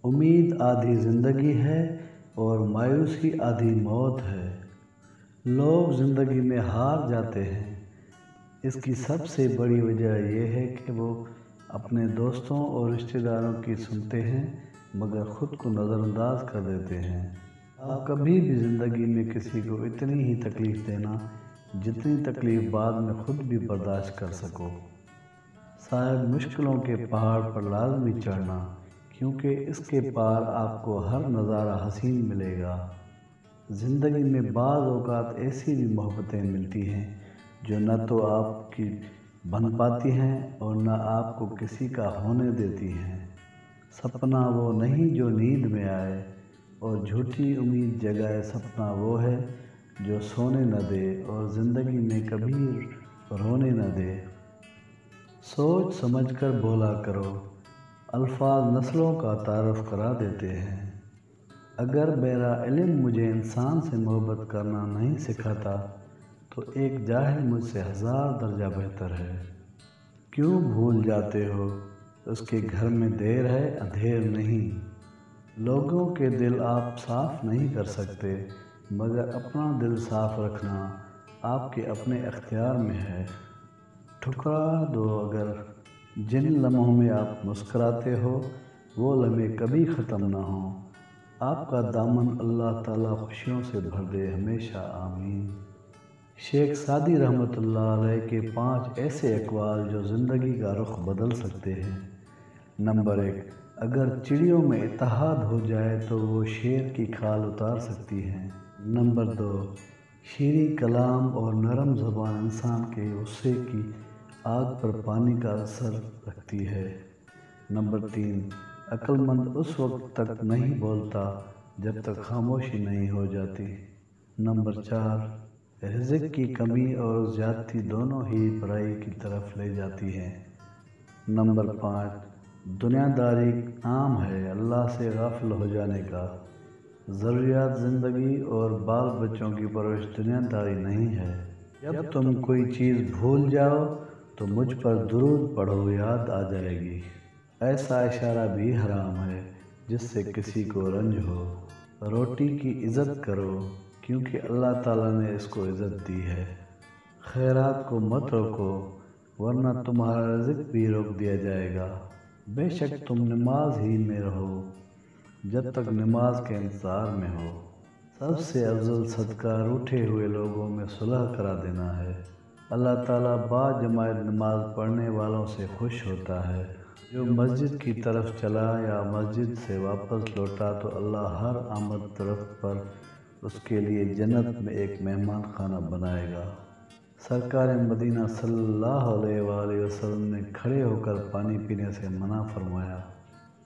امید آدھی زندگی ہے اور مایوسی آدھی موت ہے۔ لوگ زندگی میں ہار جاتے ہیں، اس کی سب سے بڑی وجہ یہ ہے کہ وہ اپنے دوستوں اور رشتہ داروں کی سنتے ہیں مگر خود کو نظر انداز کر دیتے ہیں۔ آپ کبھی بھی زندگی میں کسی کو اتنی ہی تکلیف دینا جتنی تکلیف بعد میں خود بھی برداشت کر سکو۔ صاحب مشکلوں کے پہاڑ پر لازمی چڑھنا، کیونکہ اس کے پار آپ کو ہر نظارہ حسین ملے گا۔ زندگی میں بعض اوقات ایسی بھی محبتیں ملتی ہیں جو نہ تو آپ کی بن پاتی ہیں اور نہ آپ کو کسی کا ہونے دیتی ہیں۔ سپنا وہ نہیں جو نیند میں آئے اور جھوٹی امید جگائے، سپنا وہ ہے جو سونے نہ دے اور زندگی میں کبھی رونے نہ دے۔ سوچ سمجھ کر بولا کرو، الفاظ نسلوں کا تعارف کرا دیتے ہیں۔ اگر میرا علم مجھے انسان سے محبت کرنا نہیں سکھاتا تو ایک جاہل مجھ سے 1000 درجہ بہتر ہے۔ کیوں بھول جاتے ہو اس کے گھر میں دیر ہے اندھیر نہیں۔ لوگوں کے دل آپ صاف نہیں کر سکتے مگر اپنا دل صاف رکھنا آپ کے اپنے اختیار میں ہے۔ ٹھکرا دو اگر جن لمحوں میں آپ مسکراتے ہو وہ لمحے کبھی ختم نہ ہوں۔ آپ کا دامن اللہ تعالیٰ خوشیوں سے بھر دے ہمیشہ، آمین۔ شیخ سعدی رحمۃ اللہ علیہ کے 5 ایسے اقوال جو زندگی کا رخ بدل سکتے ہیں۔ نمبر 1، اگر چڑیوں میں اتحاد ہو جائے تو وہ شیر کی کھال اتار سکتی ہیں۔ نمبر 2، شیریں کلام اور نرم زبان انسان کے غصے کی آگ پر پانی کا اثر رکھتی ہے۔ نمبر 3، عقل مند اس وقت تک نہیں بولتا جب تک خاموشی نہیں ہو جاتی۔ نمبر 4، رزق کی کمی اور زیادتی دونوں ہی برائی کی طرف لے جاتی ہیں۔ نمبر 5، دنیا داری عام ہے اللہ سے غافل ہو جانے کا۔ ضروریات زندگی اور بال بچوں کی پرورش دنیا داری نہیں ہے۔ جب تم کوئی چیز بھول جاؤ تو مجھ پر درود پڑھو، یاد آ جائے گی۔ ایسا اشارہ بھی حرام ہے جس سے کسی کو رنج ہو۔ روٹی کی عزت کرو کیونکہ اللہ تعالیٰ نے اس کو عزت دی ہے۔ خیرات کو مت روکو ورنہ تمہارا رزق بھی روک دیا جائے گا۔ بے شک تم نماز ہی میں رہو جب تک نماز کے انتظار میں ہو۔ سب سے افضل صدقہ روٹھے ہوئے لوگوں میں صلح کرا دینا ہے۔ اللہ تعالیٰ با جماعت نماز پڑھنے والوں سے خوش ہوتا ہے۔ جو مسجد کی طرف چلا یا مسجد سے واپس لوٹا تو اللہ ہر آمد طرف پر اس کے لیے جنت میں ایک مہمان خانہ بنائے گا۔ سرکار مدینہ صلی اللہ علیہ وآلہ وسلم نے کھڑے ہو کر پانی پینے سے منع فرمایا۔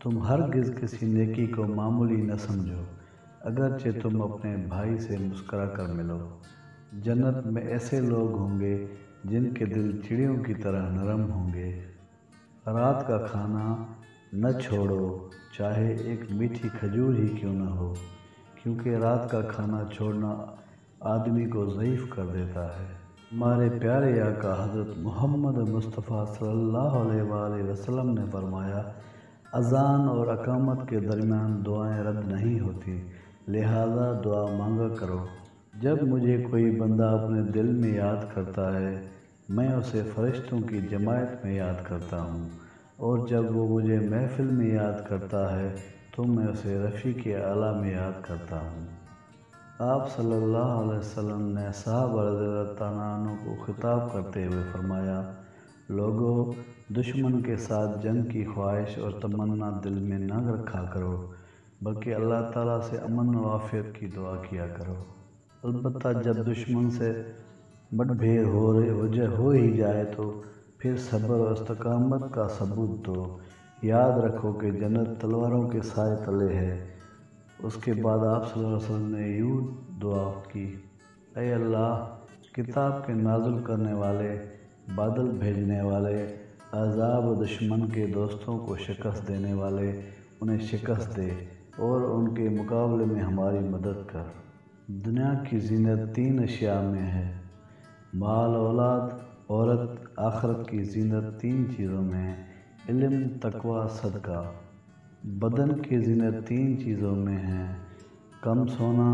تم ہرگز کسی نیکی کو معمولی نہ سمجھو اگرچہ تم اپنے بھائی سے مسکرا کر ملو۔ جنت میں ایسے لوگ ہوں گے جن کے دل چڑیوں کی طرح نرم ہوں گے۔ رات کا کھانا نہ چھوڑو چاہے ایک میٹھی کھجور ہی کیوں نہ ہو، کیونکہ رات کا کھانا چھوڑنا آدمی کو ضعیف کر دیتا ہے۔ ہمارے پیارے آقا حضرت محمد مصطفیٰ صلی اللہ علیہ وآلہ وسلم نے فرمایا، اذان اور اقامت کے درمیان دعائیں رد نہیں ہوتی، لہذا دعا مانگا کرو۔ جب مجھے کوئی بندہ اپنے دل میں یاد کرتا ہے میں اسے فرشتوں کی جماعت میں یاد کرتا ہوں، اور جب وہ مجھے محفل میں یاد کرتا ہے تو میں اسے رفیق اعلیٰ میں یاد کرتا ہوں۔ آپ صلی اللہ علیہ وسلم نے صحابہ رضی اللہ تعالیٰ عنہ کو خطاب کرتے ہوئے فرمایا، لوگو دشمن کے ساتھ جنگ کی خواہش اور تمنا دل میں نہ رکھا کرو بلکہ اللہ تعالیٰ سے امن و عافیت کی دعا کیا کرو۔ البتہ جب دشمن سے مٹ بھیڑ ہو ہی جائے تو پھر صبر و استقامت کا ثبوت دو۔ یاد رکھو کہ جنت تلواروں کے سائے تلے ہے۔ اس کے بعد آپ صلی اللہ علیہ وسلم نے یوں دعا کی، اے اللہ، کتاب کے نازل کرنے والے، بادل بھیجنے والے، عذاب و دشمن کے دوستوں کو شکست دینے والے، انہیں شکست دے اور ان کے مقابلے میں ہماری مدد کر۔ دنیا کی زینت 3 اشیاء میں ہے، مال اولاد، عورت۔ آخرت کی زینت 3 چیزوں میں ہے، علم، تقوی، صدقہ۔ بدن کی زینت 3 چیزوں میں ہے: کم سونا،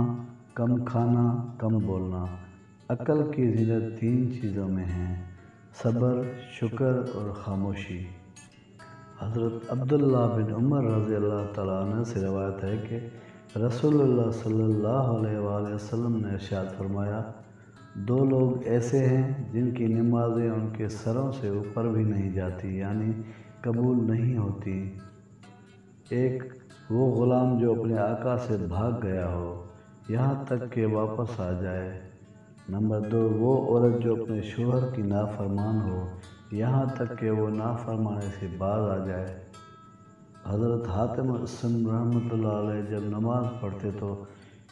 کم کھانا، کم بولنا۔ عقل کی زینت 3 چیزوں میں ہے: صبر، شکر اور خاموشی۔ حضرت عبداللہ بن عمر رضی اللہ تعالیٰ عنہ سے روایت ہے کہ رسول اللہ صلی اللہ علیہ وآلہ وسلم نے ارشاد فرمایا: 2 لوگ ایسے ہیں جن کی نمازیں ان کے سروں سے اوپر بھی نہیں جاتی، یعنی قبول نہیں ہوتی۔ ایک وہ غلام جو اپنے آقا سے بھاگ گیا ہو یہاں تک کہ واپس آ جائے۔ نمبر 2 وہ عورت جو اپنے شوہر کی نافرمان ہو یہاں تک کہ وہ نافرمانی سے باز آ جائے۔ حضرت حاتم الاسم رحمۃ اللہ علیہ جب نماز پڑھتے تو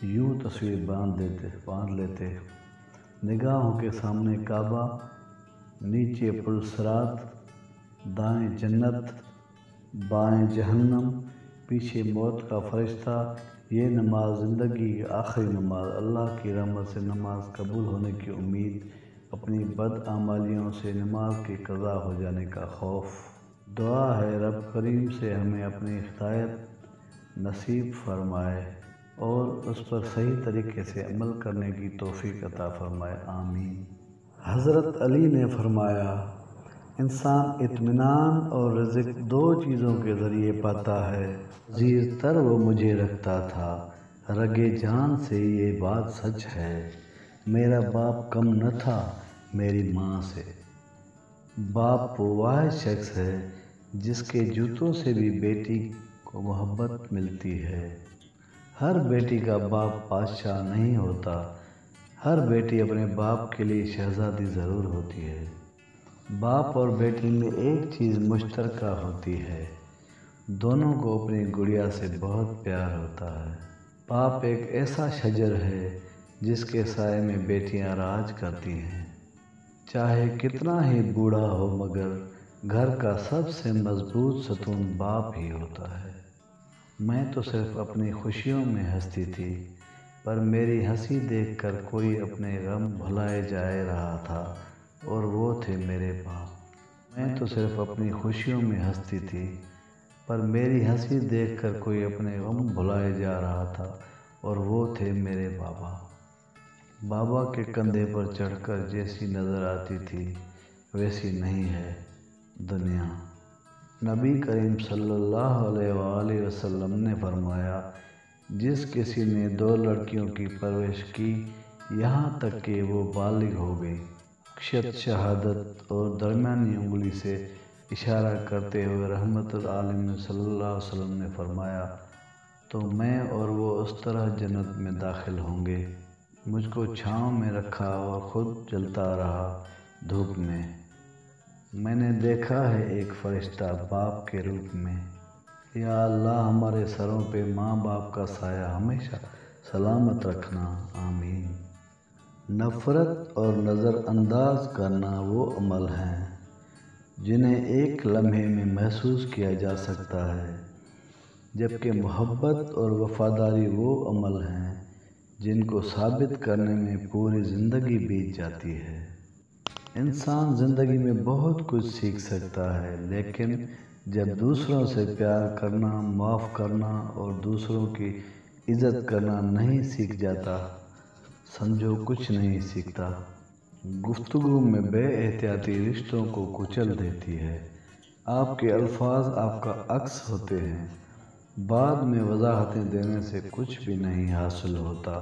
یوں تصویر باندھ لیتے: نگاہوں کے سامنے کعبہ، نیچے پلسرات، دائیں جنت، بائیں جہنم، پیچھے موت کا فرشتہ۔ یہ نماز زندگی کی آخری نماز، اللہ کی رحمت سے نماز قبول ہونے کی امید، اپنی بدعمالیوں سے نماز کی قضا ہو جانے کا خوف۔ دعا ہے رب کریم سے ہمیں اپنی ہدایت نصیب فرمائے اور اس پر صحیح طریقے سے عمل کرنے کی توفیق عطا فرمائے، آمین۔ حضرت علی نے فرمایا: انسان اطمینان اور رزق 2 چیزوں کے ذریعے پاتا ہے۔ عزیز تر وہ مجھے رکھتا تھا، رگے جان سے یہ بات سچ ہے۔ میرا باپ کم نہ تھا میری ماں سے۔ باپ وہ واحد شخص ہے جس کے جوتوں سے بھی بیٹی کو محبت ملتی ہے۔ ہر بیٹی کا باپ بادشاہ نہیں ہوتا، ہر بیٹی اپنے باپ کے لیے شہزادی ضرور ہوتی ہے۔ باپ اور بیٹی میں ایک چیز مشترکہ ہوتی ہے، دونوں کو اپنی گڑیا سے بہت پیار ہوتا ہے۔ باپ ایک ایسا شجر ہے جس کے سائے میں بیٹیاں راج کرتی ہیں۔ چاہے کتنا ہی بوڑھا ہو مگر گھر کا سب سے مضبوط ستون باپ ہی ہوتا ہے۔ میں تو صرف اپنی خوشیوں میں ہنستی تھی، پر میری ہنسی دیکھ کر کوئی اپنے غم بھلائے جا رہا تھا اور وہ تھے میرے باپ۔ میں تو صرف اپنی خوشیوں میں ہنستی تھی، پر میری ہنسی دیکھ کر کوئی اپنے غم بھلائے جا رہا تھا اور وہ تھے میرے بابا۔ بابا کے کندھے پر چڑھ کر جیسی نظر آتی تھی ویسی نہیں ہے دنیا۔ نبی کریم صلی اللہ علیہ وآلہ وسلم نے فرمایا: جس کسی نے 2 لڑکیوں کی پرورش کی یہاں تک کہ وہ بالغ ہو گئی، اکشت شہادت اور درمیانی انگلی سے اشارہ کرتے ہوئے رحمت العالمین صلی اللہ علیہ وسلم نے فرمایا، تو میں اور وہ اس طرح جنت میں داخل ہوں گے۔ مجھ کو چھاؤں میں رکھا اور خود جلتا رہا دھوپ میں۔ میں نے دیکھا ہے ایک فرشتہ باپ کے روپ میں۔ یا اللہ ہمارے سروں پہ ماں باپ کا سایہ ہمیشہ سلامت رکھنا، آمین۔ نفرت اور نظر انداز کرنا وہ عمل ہیں جنہیں ایک لمحے میں محسوس کیا جا سکتا ہے، جبکہ محبت اور وفاداری وہ عمل ہیں جن کو ثابت کرنے میں پوری زندگی بیت جاتی ہے۔ انسان زندگی میں بہت کچھ سیکھ سکتا ہے، لیکن جب دوسروں سے پیار کرنا، معاف کرنا اور دوسروں کی عزت کرنا نہیں سیکھ جاتا، سمجھو کچھ نہیں سیکھتا۔ گفتگو میں بے احتیاطی رشتوں کو کچل دیتی ہے۔ آپ کے الفاظ آپ کا عکس ہوتے ہیں، بعد میں وضاحتیں دینے سے کچھ بھی نہیں حاصل ہوتا۔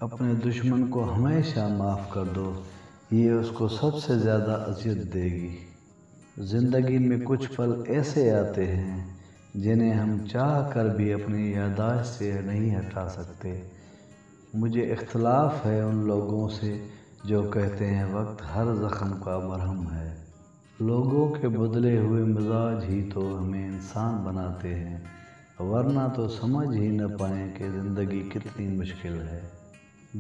اپنے دشمن کو ہمیشہ معاف کر دو، یہ اس کو سب سے زیادہ اذیت دے گی۔ زندگی میں کچھ پل ایسے آتے ہیں جنہیں ہم چاہ کر بھی اپنی یادداشت سے نہیں ہٹا سکتے۔ مجھے اختلاف ہے ان لوگوں سے جو کہتے ہیں وقت ہر زخم کا مرہم ہے۔ لوگوں کے بدلے ہوئے مزاج ہی تو ہمیں انسان بناتے ہیں، ورنہ تو سمجھ ہی نہ پائیں کہ زندگی کتنی مشکل ہے۔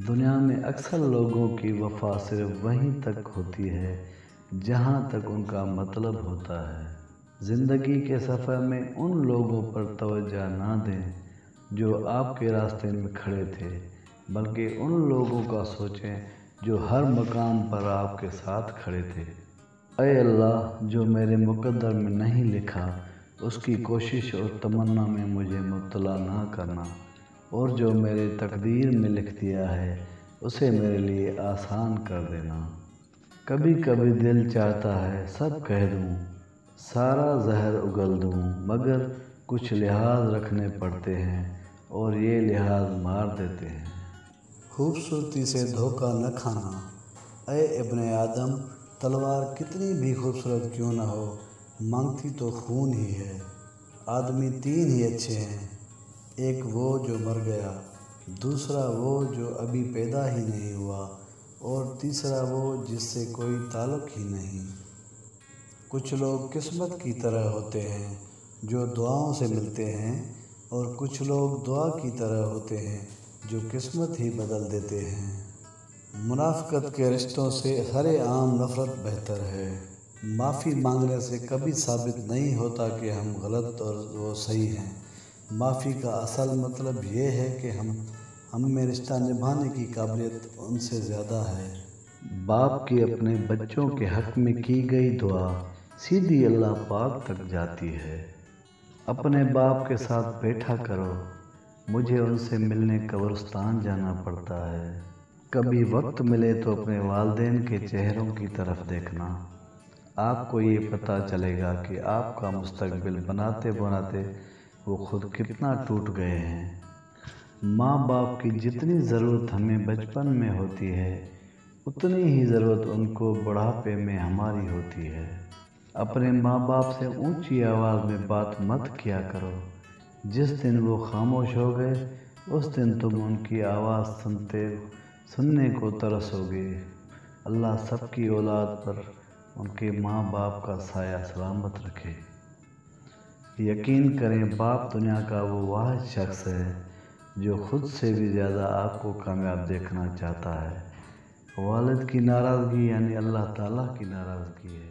دنیا میں اکثر لوگوں کی وفا صرف وہیں تک ہوتی ہے جہاں تک ان کا مطلب ہوتا ہے۔ زندگی کے سفر میں ان لوگوں پر توجہ نہ دیں جو آپ کے راستے میں کھڑے تھے، بلکہ ان لوگوں کا سوچیں جو ہر مقام پر آپ کے ساتھ کھڑے تھے۔ اے اللہ، جو میرے مقدر میں نہیں لکھا اس کی کوشش اور تمنا میں مجھے مبتلا نہ کرنا، اور جو میرے تقدیر میں لکھ دیا ہے اسے میرے لیے آسان کر دینا۔ کبھی کبھی دل چاہتا ہے سب کہہ دوں، سارا زہر اگل دوں، مگر کچھ لحاظ رکھنے پڑتے ہیں اور یہ لحاظ مار دیتے ہیں۔ خوبصورتی سے دھوکہ نہ کھانا۔ اے ابن آدم، تلوار کتنی بھی خوبصورت کیوں نہ ہو، مانگتی تو خون ہی ہے۔ آدمی تین ہی اچھے ہیں، ایک وہ جو مر گیا، دوسرا وہ جو ابھی پیدا ہی نہیں ہوا، اور تیسرا وہ جس سے کوئی تعلق ہی نہیں۔ کچھ لوگ قسمت کی طرح ہوتے ہیں جو دعاؤں سے ملتے ہیں، اور کچھ لوگ دعا کی طرح ہوتے ہیں جو قسمت ہی بدل دیتے ہیں۔ منافقت کے رشتوں سے سر عام نفرت بہتر ہے۔ معافی مانگنے سے کبھی ثابت نہیں ہوتا کہ ہم غلط اور وہ صحیح ہیں۔ معافی کا اصل مطلب یہ ہے کہ ہم میں رشتہ نبھانے کی قابلیت ان سے زیادہ ہے۔ باپ کی اپنے بچوں کے حق میں کی گئی دعا سیدھی اللہ پاک تک جاتی ہے۔ اپنے باپ کے ساتھ بیٹھا کرو، مجھے ان سے ملنے قبرستان جانا پڑتا ہے۔ کبھی وقت ملے تو اپنے والدین کے چہروں کی طرف دیکھنا، آپ کو یہ پتہ چلے گا کہ آپ کا مستقبل بناتے بناتے وہ خود کتنا ٹوٹ گئے ہیں۔ ماں باپ کی جتنی ضرورت ہمیں بچپن میں ہوتی ہے، اتنی ہی ضرورت ان کو بڑھاپے میں ہماری ہوتی ہے۔ اپنے ماں باپ سے اونچی آواز میں بات مت کیا کرو، جس دن وہ خاموش ہو گئے اس دن تم ان کی آواز سننے کو ترسو گے۔ اللہ سب کی اولاد پر ان کے ماں باپ کا سایہ سلامت رکھے۔ یقین کریں باپ دنیا کا وہ واحد شخص ہے جو خود سے بھی زیادہ آپ کو کامیاب دیکھنا چاہتا ہے۔ والد کی ناراضگی یعنی اللہ تعالیٰ کی ناراضگی ہے۔